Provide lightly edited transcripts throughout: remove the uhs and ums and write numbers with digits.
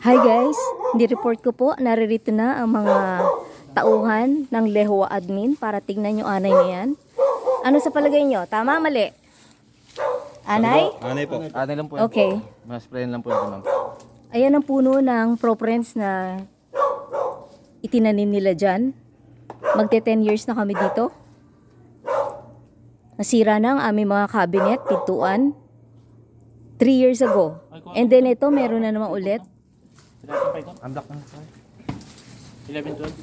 Hi guys, ni-report ko po, naririto na ang mga tauhan ng Lehua admin para tignan yung anay niyan. Ano sa palagay nyo? Tama, mali? Anay? Anay po. Anay lang po. Okay. Mas sprayin lang po ito, ma'am. Ayan ang puno ng ProPrens na itinanim nila dyan. Magte 10 years na kami dito. Nasira na ang aming mga cabinet, pintuan. 3 years ago. And then ito, meron na naman ulit. Unlock na. 11, 12.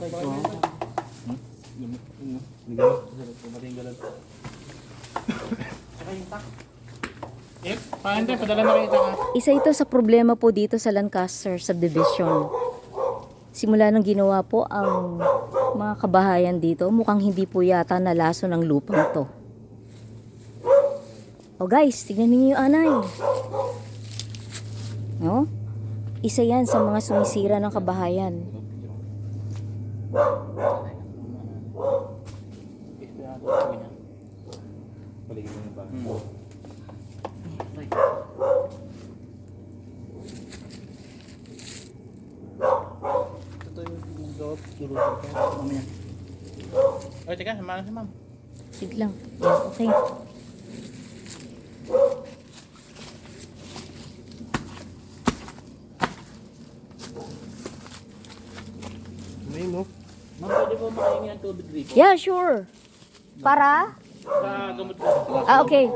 Paano tayo? Padala na kayo ito ka. Isa ito sa problema po dito sa Lancaster Subdivision. Simula nang ginawa po ang mga kabahayan dito, mukhang hindi po yata nalaso ng lupang to. O guys, tignan niyo yung anay. No? Isa yan sa mga sumisira ng kabahayan. Ito yung loob. Tulog ka. Mamaya. Oy, teka. Samahan si ma'am. Sige lang. Yan, okay. May mo. Ma'am, pwede po makahingi ng tubig rito? Yeah, sure. Para? Sa gamot ko. Ah, okay.